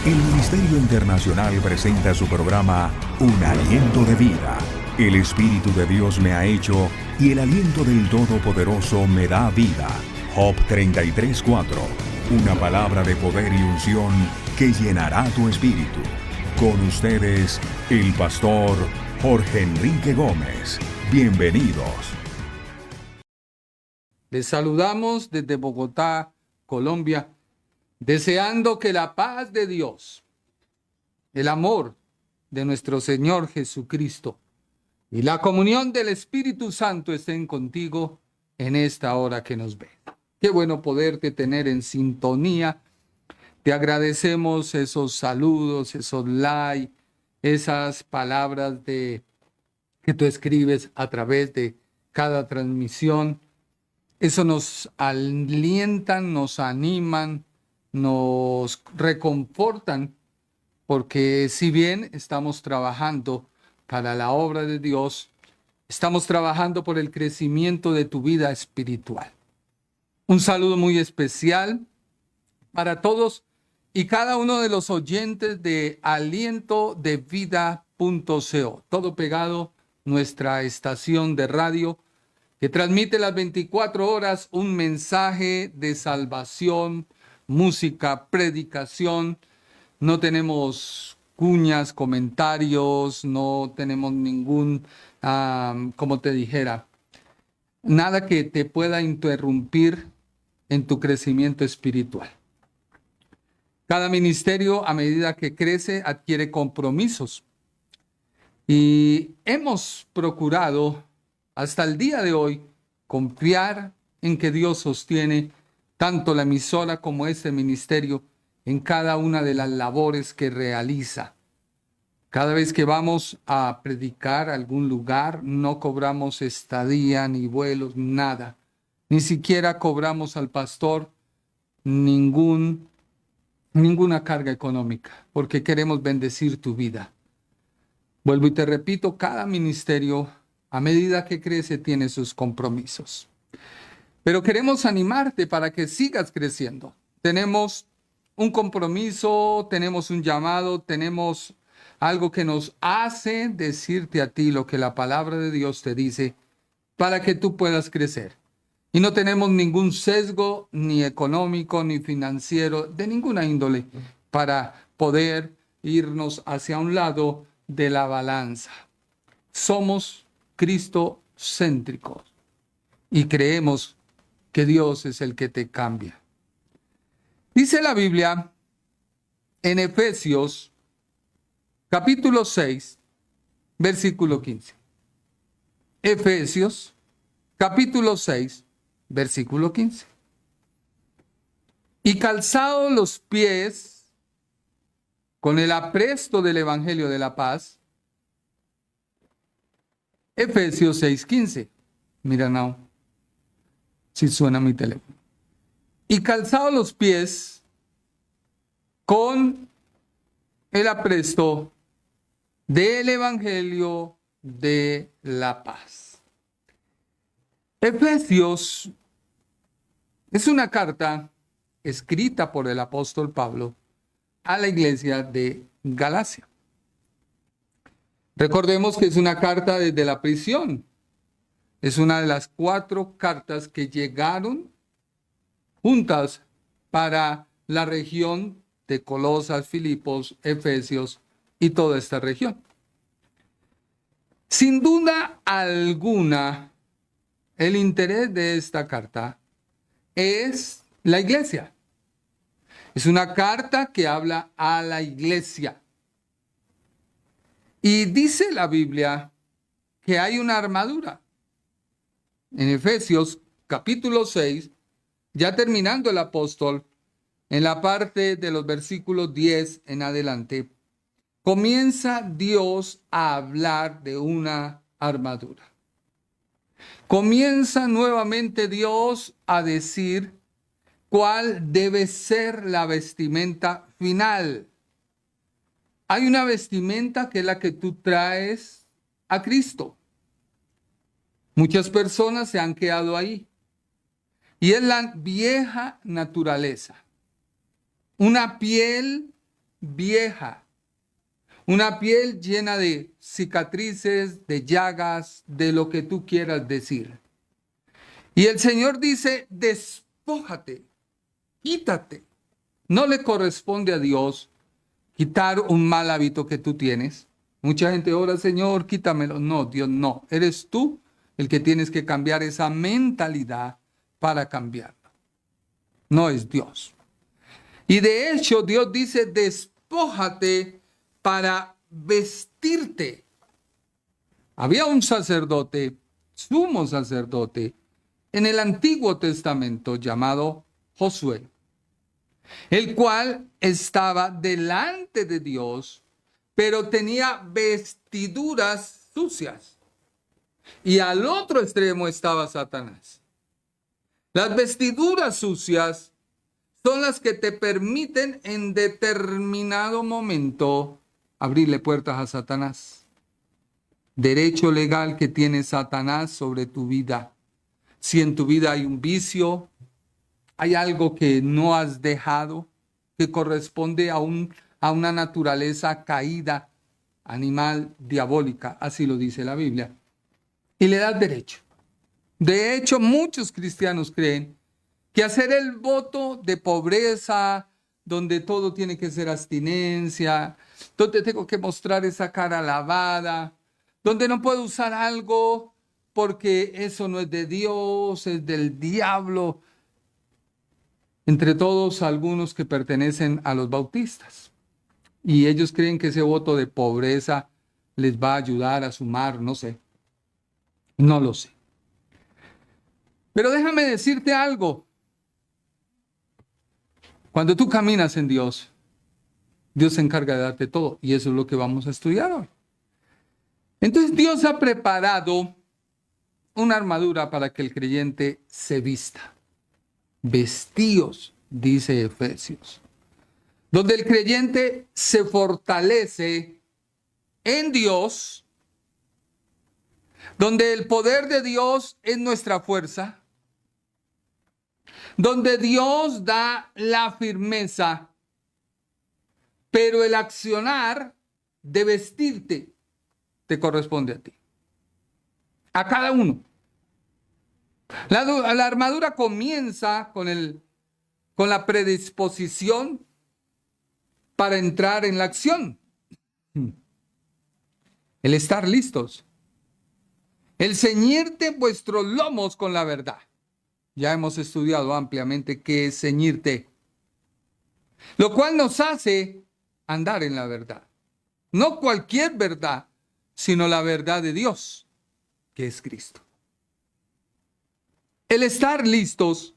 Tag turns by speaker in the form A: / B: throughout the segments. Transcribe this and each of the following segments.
A: El Ministerio Internacional presenta su programa Un Aliento de Vida. El Espíritu de Dios me ha hecho y el aliento del Todopoderoso me da vida. Job 33:4. Una palabra de poder y unción que llenará tu espíritu. Con ustedes, el pastor Jorge Enrique Gómez. Bienvenidos.
B: Les saludamos desde Bogotá, Colombia, deseando que la paz de Dios, el amor de nuestro Señor Jesucristo y la comunión del Espíritu Santo estén contigo en esta hora que nos ves. Qué bueno poderte tener en sintonía. Te agradecemos esos saludos, esos likes, esas palabras que tú escribes a través de cada transmisión. Eso nos alientan, nos animan, nos reconfortan, porque si bien estamos trabajando para la obra de Dios, estamos trabajando por el crecimiento de tu vida espiritual. Un saludo muy especial para todos y cada uno de los oyentes de alientodevida.co, todo pegado, nuestra estación de radio que transmite las 24 horas un mensaje de salvación, música, predicación. No tenemos cuñas, comentarios, no tenemos ningún, como te dijera, nada que te pueda interrumpir en tu crecimiento espiritual. Cada ministerio, a medida que crece, adquiere compromisos. Y hemos procurado, hasta el día de hoy, confiar en que Dios sostiene tanto la emisora como este ministerio en cada una de las labores que realiza. Cada vez que vamos a predicar a algún lugar, no cobramos estadía, ni vuelos, nada. Ni siquiera cobramos al pastor ninguna carga económica, porque queremos bendecir tu vida. Vuelvo y te repito, cada ministerio, a medida que crece, tiene sus compromisos. Pero queremos animarte para que sigas creciendo. Tenemos un compromiso, tenemos un llamado, tenemos algo que nos hace decirte a ti lo que la palabra de Dios te dice para que tú puedas crecer. Y no tenemos ningún sesgo, ni económico, ni financiero, de ninguna índole, para poder irnos hacia un lado de la balanza. Somos cristocéntricos y creemos que Dios es el que te cambia. Dice la Biblia en Efesios capítulo 6, versículo 15. Efesios capítulo 6, versículo 15. Y calzados los pies con el apresto del evangelio de la paz. Efesios 6, 15. Mira, no. Si suena mi teléfono. Y calzados los pies con el apresto del evangelio de la paz. Efesios es una carta escrita por el apóstol Pablo a la iglesia de Galacia. Recordemos que es una carta desde la prisión. Es una de las 4 cartas que llegaron juntas para la región de Colosas, Filipos, Efesios y toda esta región. Sin duda alguna, el interés de esta carta es la iglesia. Es una carta que habla a la iglesia. Y dice la Biblia que hay una armadura. En Efesios capítulo 6, ya terminando el apóstol, en la parte de los versículos 10 en adelante, comienza Dios a hablar de una armadura. Comienza nuevamente Dios a decir cuál debe ser la vestimenta final. Hay una vestimenta que es la que tú traes a Cristo. Muchas personas se han quedado ahí. Y es la vieja naturaleza. Una piel vieja, una piel llena de cicatrices, de llagas, de lo que tú quieras decir. Y el Señor dice, despójate, quítate. No le corresponde a Dios quitar un mal hábito que tú tienes. Mucha gente ora, Señor, quítamelo. No, Dios, no. Eres tú el que tienes que cambiar esa mentalidad para cambiarla. No es Dios. Y de hecho, Dios dice, despójate para vestirte. Había un sacerdote, sumo sacerdote, en el Antiguo Testamento llamado Josué, el cual estaba delante de Dios, pero tenía vestiduras sucias. Y al otro extremo estaba Satanás. Las vestiduras sucias son las que te permiten en determinado momento abrirle puertas a Satanás. Derecho legal que tiene Satanás sobre tu vida. Si en tu vida hay un vicio, hay algo que no has dejado, que corresponde a una naturaleza caída, animal, diabólica, así lo dice la Biblia, y le das derecho. De hecho, muchos cristianos creen que hacer el voto de pobreza, donde todo tiene que ser abstinencia, donde tengo que mostrar esa cara lavada, donde no puedo usar algo porque eso no es de Dios, es del diablo. Entre todos, algunos que pertenecen a los bautistas. Y ellos creen que ese voto de pobreza les va a ayudar a sumar, no sé. No lo sé. Pero déjame decirte algo. Cuando tú caminas en Dios, Dios se encarga de darte todo. Y eso es lo que vamos a estudiar hoy. Entonces Dios ha preparado una armadura para que el creyente se vista. Vestíos, dice Efesios. Donde el creyente se fortalece en Dios. Donde el poder de Dios es nuestra fuerza. Donde Dios da la firmeza, pero el accionar de vestirte te corresponde a ti. A cada uno. La armadura comienza con la predisposición para entrar en la acción. El estar listos. El ceñirte vuestros lomos con la verdad. Ya hemos estudiado ampliamente qué es ceñirte. Lo cual nos hace andar en la verdad. No cualquier verdad, sino la verdad de Dios, que es Cristo. El estar listos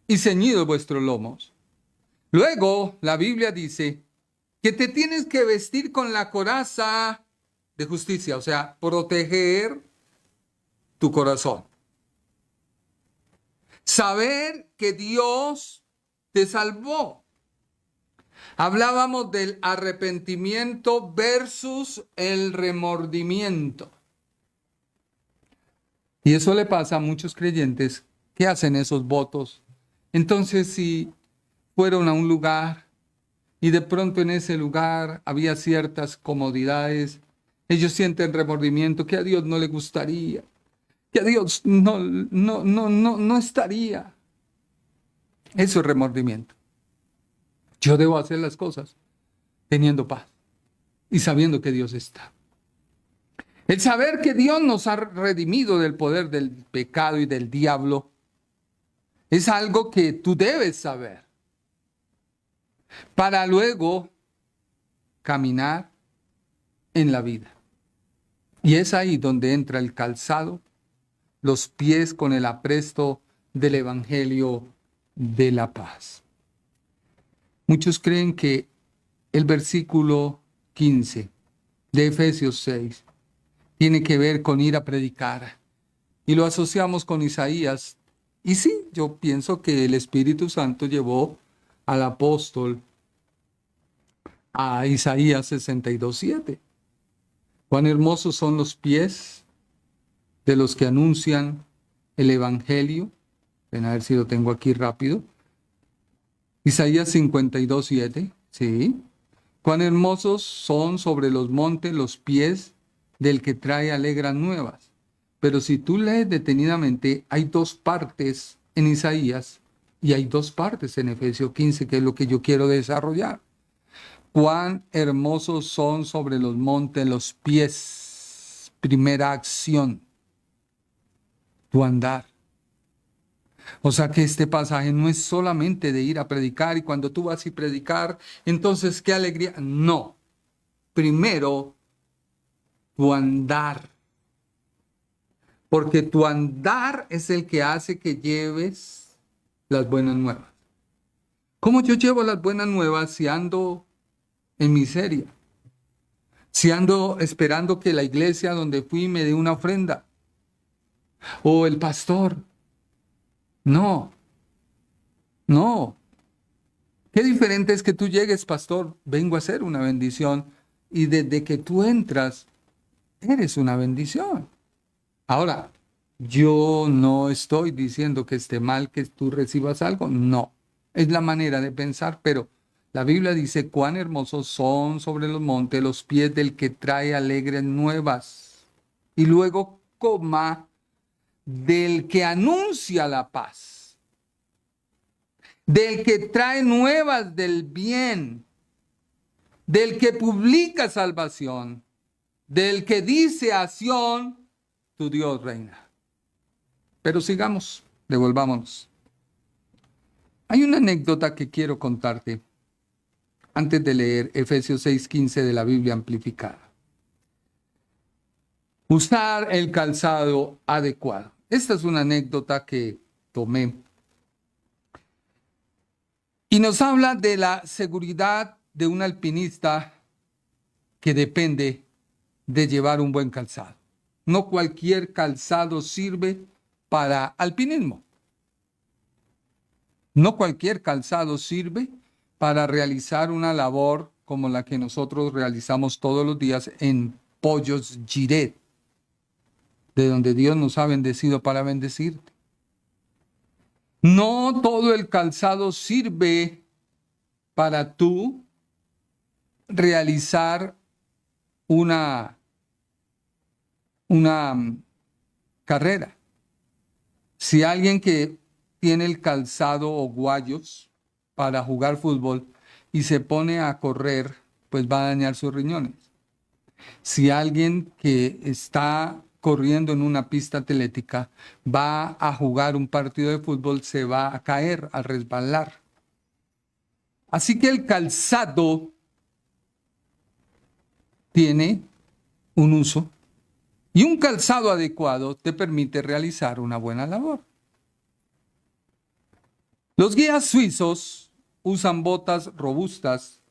B: y ceñidos vuestros lomos. Luego, la Biblia dice que te tienes que vestir con la coraza de justicia, o sea, proteger tu corazón. Saber que Dios te salvó. Hablábamos del arrepentimiento versus el remordimiento. Y eso le pasa a muchos creyentes que hacen esos votos. Entonces, si fueron a un lugar y de pronto en ese lugar había ciertas comodidades, ellos sienten remordimiento que a Dios no le gustaría, que a Dios no estaría. Eso es remordimiento. Yo debo hacer las cosas teniendo paz y sabiendo que Dios está. El saber que Dios nos ha redimido del poder del pecado y del diablo es algo que tú debes saber para luego caminar en la vida. Y es ahí donde entra el calzado, los pies con el apresto del Evangelio de la paz. Muchos creen que el versículo 15 de Efesios 6 tiene que ver con ir a predicar. Y lo asociamos con Isaías. Y sí, yo pienso que el Espíritu Santo llevó al apóstol a Isaías 62:7. Cuán hermosos son los pies de los que anuncian el Evangelio. Ven a ver si lo tengo aquí rápido. Isaías 52:7, sí. Cuán hermosos son sobre los montes los pies del que trae alegres nuevas. Pero si tú lees detenidamente, hay dos partes en Isaías y hay dos partes en Efesios 15, que es lo que yo quiero desarrollar. Cuán hermosos son sobre los montes los pies. Primera acción, tu andar. O sea que este pasaje no es solamente de ir a predicar y cuando tú vas a predicar, entonces qué alegría. No. Primero, tu andar. Porque tu andar es el que hace que lleves las buenas nuevas. ¿Cómo yo llevo las buenas nuevas si ando en miseria? Si ando esperando que la iglesia donde fui me dé una ofrenda. O el pastor. No. Qué diferente es que tú llegues, pastor, vengo a hacer una bendición. Y desde que tú entras, eres una bendición. Ahora, yo no estoy diciendo que esté mal que tú recibas algo. No. Es la manera de pensar, pero la Biblia dice cuán hermosos son sobre los montes los pies del que trae alegres nuevas. Y luego, coma, del que anuncia la paz. Del que trae nuevas del bien. Del que publica salvación. Del que dice a Sión, tu Dios reina. Pero sigamos, devolvámonos. Hay una anécdota que quiero contarte antes de leer Efesios 6:15 de la Biblia amplificada. Usar el calzado adecuado. Esta es una anécdota que tomé. Y nos habla de la seguridad de un alpinista que depende de llevar un buen calzado. No cualquier calzado sirve para alpinismo. No cualquier calzado sirve para realizar una labor como la que nosotros realizamos todos los días en Pollos Giret, de donde Dios nos ha bendecido para bendecirte. No todo el calzado sirve para tú realizar una carrera. Si alguien que tiene el calzado o guayos para jugar fútbol y se pone a correr, pues va a dañar sus riñones. Si alguien que está corriendo en una pista atlética va a jugar un partido de fútbol, se va a caer, a resbalar. Así que el calzado tiene un uso y un calzado adecuado te permite realizar una buena labor. Los guías suizos usan botas robustas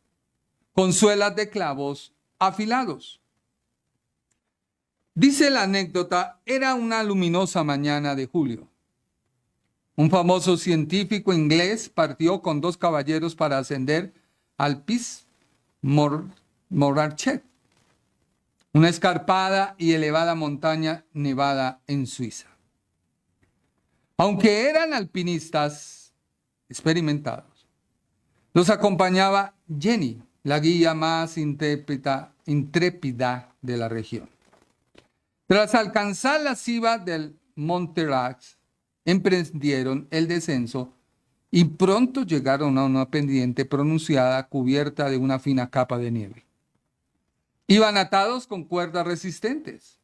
B: con suelas de clavos afilados. Dice la anécdota, era una luminosa mañana de julio. Un famoso científico inglés partió con 2 caballeros para ascender al Piz Morarchet, una escarpada y elevada montaña nevada en Suiza. Aunque eran alpinistas experimentados, los acompañaba Jenny, la guía más intrépida de la región. Tras alcanzar la cima del Monte Rax, emprendieron el descenso y pronto llegaron a una pendiente pronunciada cubierta de una fina capa de nieve. Iban atados con cuerdas resistentes,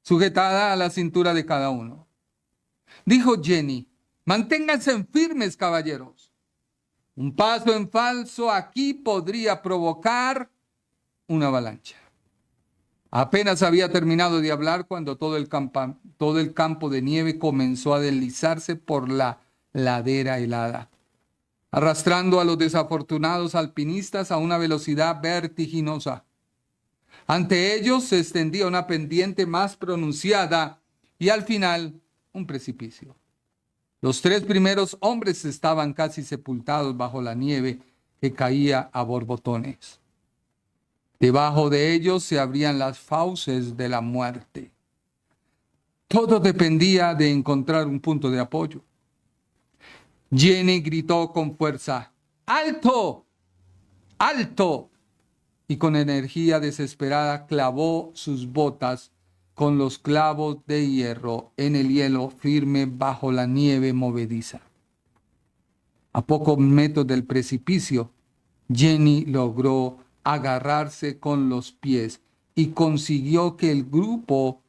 B: sujetada a la cintura de cada uno. Dijo Jenny, manténganse firmes, caballeros. Un paso en falso aquí podría provocar una avalancha. Apenas había terminado de hablar cuando todo el campo de nieve comenzó a deslizarse por la ladera helada, arrastrando a los desafortunados alpinistas a una velocidad vertiginosa. Ante ellos se extendía una pendiente más pronunciada y al final un precipicio. Los 3 primeros hombres estaban casi sepultados bajo la nieve que caía a borbotones. Debajo de ellos se abrían las fauces de la muerte. Todo dependía de encontrar un punto de apoyo. Jenny gritó con fuerza, ¡alto! ¡Alto! y con energía desesperada clavó sus botas con los clavos de hierro en el hielo firme bajo la nieve movediza. A pocos metros del precipicio, Jenny logró agarrarse con los pies y consiguió que el grupo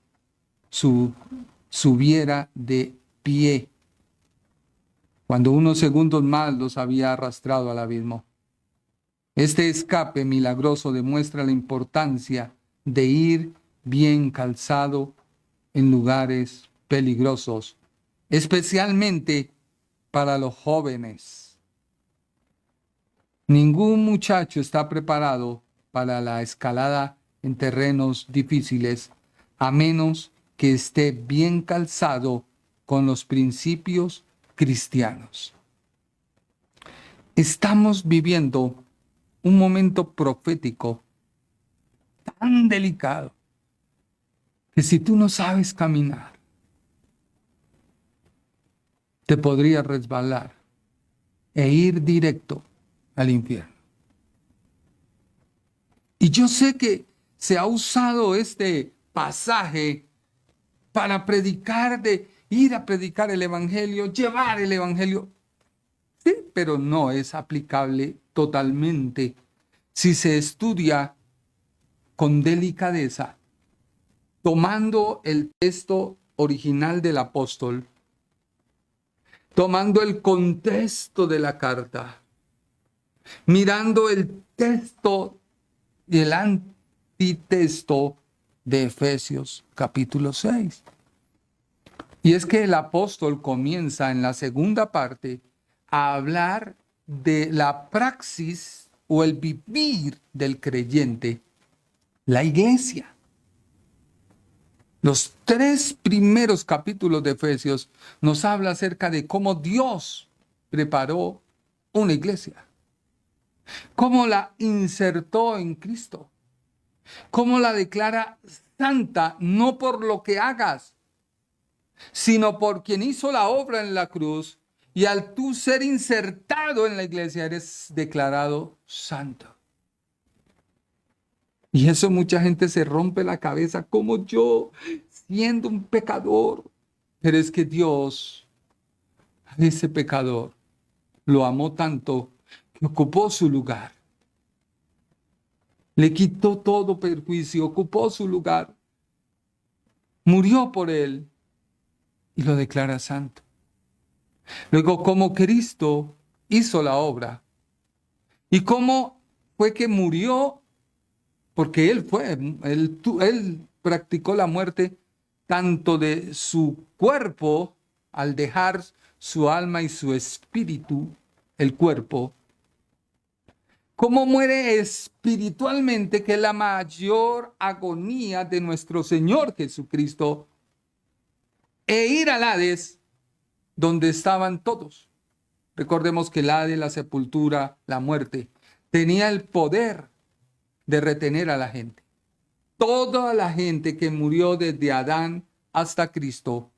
B: subiera de pie, cuando unos segundos más los había arrastrado al abismo. Este escape milagroso demuestra la importancia de ir bien calzado en lugares peligrosos, especialmente para los jóvenes. Ningún muchacho está preparado para la escalada en terrenos difíciles, a menos que esté bien calzado con los principios cristianos. Estamos viviendo un momento profético tan delicado que si tú no sabes caminar, te podrías resbalar e ir directo al infierno. Y yo sé que se ha usado este pasaje para predicar, de ir a predicar el evangelio, llevar el evangelio. Sí, pero no es aplicable totalmente si se estudia con delicadeza, tomando el texto original del apóstol, tomando el contexto de la carta, mirando el texto y el antitexto de Efesios capítulo 6. Y es que el apóstol comienza en la segunda parte a hablar de la praxis o el vivir del creyente, la iglesia. Los 3 primeros capítulos de Efesios nos habla acerca de cómo Dios preparó una iglesia, cómo la insertó en Cristo, cómo la declara santa, no por lo que hagas, sino por quien hizo la obra en la cruz, y al tú ser insertado en la iglesia eres declarado santo. Y eso mucha gente se rompe la cabeza, como yo, siendo un pecador. Pero es que Dios, a ese pecador, lo amó tanto que ocupó su lugar. Le quitó todo perjuicio, ocupó su lugar. Murió por él y lo declara santo. Luego, como Cristo hizo la obra y cómo fue que murió, porque él practicó la muerte tanto de su cuerpo al dejar su alma y su espíritu, el cuerpo, cómo muere espiritualmente, que es la mayor agonía de nuestro Señor Jesucristo, e ir al Hades, donde estaban todos. Recordemos que el Hades, la sepultura, la muerte, tenía el poder de retener a la gente. Toda la gente que murió desde Adán hasta Cristo,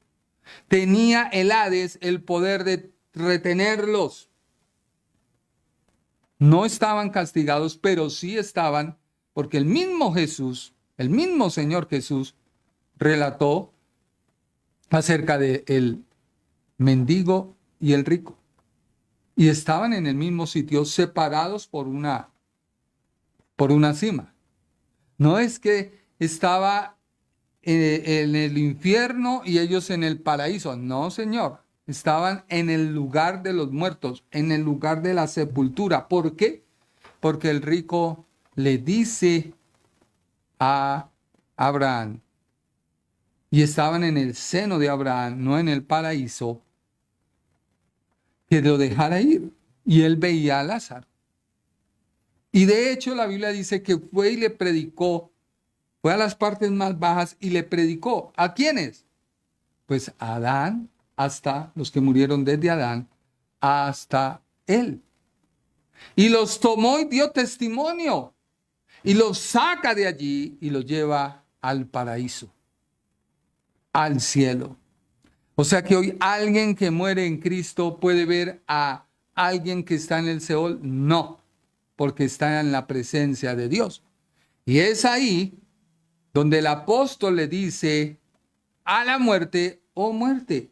B: tenía el Hades el poder de retenerlos. No estaban castigados, pero sí estaban, porque el mismo Jesús, el mismo Señor Jesús, relató acerca de el mendigo y el rico. Y estaban en el mismo sitio, separados por una cima. No es que estaba en el infierno y ellos en el paraíso. No, Señor. Estaban en el lugar de los muertos, en el lugar de la sepultura. ¿Por qué? Porque el rico le dice a Abraham, y estaban en el seno de Abraham, no en el paraíso, que lo dejara ir. Y él veía a Lázaro. Y de hecho la Biblia dice que fue y le predicó, fue a las partes más bajas y le predicó. ¿A quiénes? Pues a Adán, hasta los que murieron desde Adán, hasta él. Y los tomó y dio testimonio. Y los saca de allí y los lleva al paraíso, al cielo. O sea que hoy alguien que muere en Cristo puede ver a alguien que está en el Seol. No, porque está en la presencia de Dios. Y es ahí donde el apóstol le dice a la muerte: oh muerte,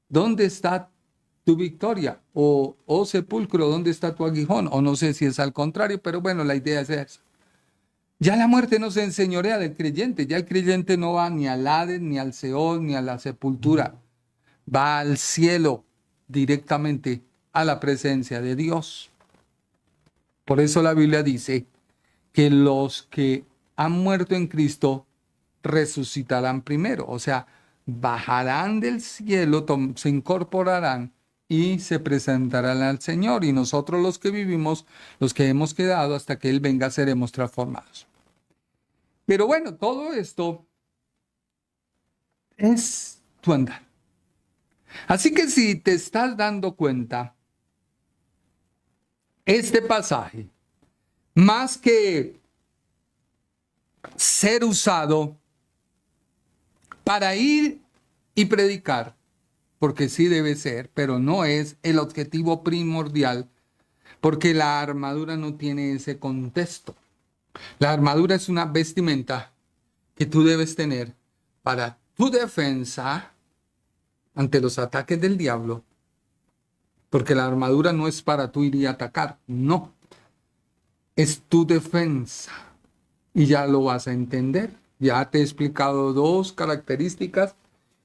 B: ¿dónde está tu victoria? O oh sepulcro, ¿dónde está tu aguijón? O no sé si es al contrario, pero bueno, la idea es esa. Ya la muerte no se enseñorea del creyente. Ya el creyente no va ni al Hades, ni al Seol, ni a la sepultura. Va al cielo directamente a la presencia de Dios. Por eso la Biblia dice que los que han muerto en Cristo resucitarán primero. O sea, bajarán del cielo, se incorporarán y se presentarán al Señor. Y nosotros los que vivimos, los que hemos quedado hasta que Él venga, seremos transformados. Pero bueno, todo esto es tu andar. Así que si te estás dando cuenta, este pasaje, más que ser usado para ir y predicar, porque sí debe ser, pero no es el objetivo primordial, porque la armadura no tiene ese contexto. La armadura es una vestimenta que tú debes tener para tu defensa ante los ataques del diablo, porque la armadura no es para tú ir y atacar, no, es tu defensa, y ya lo vas a entender. Ya te he explicado 2 características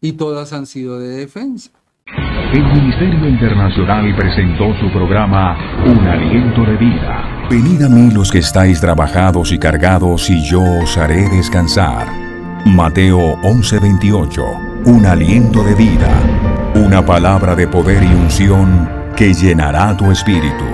B: y todas han sido de defensa.
A: El Ministerio Internacional presentó su programa Un Aliento de Vida. Venid a mí los que estáis trabajados y cargados, y yo os haré descansar. Mateo 11:28. Un aliento de vida. Una palabra de poder y unción que llenará tu espíritu.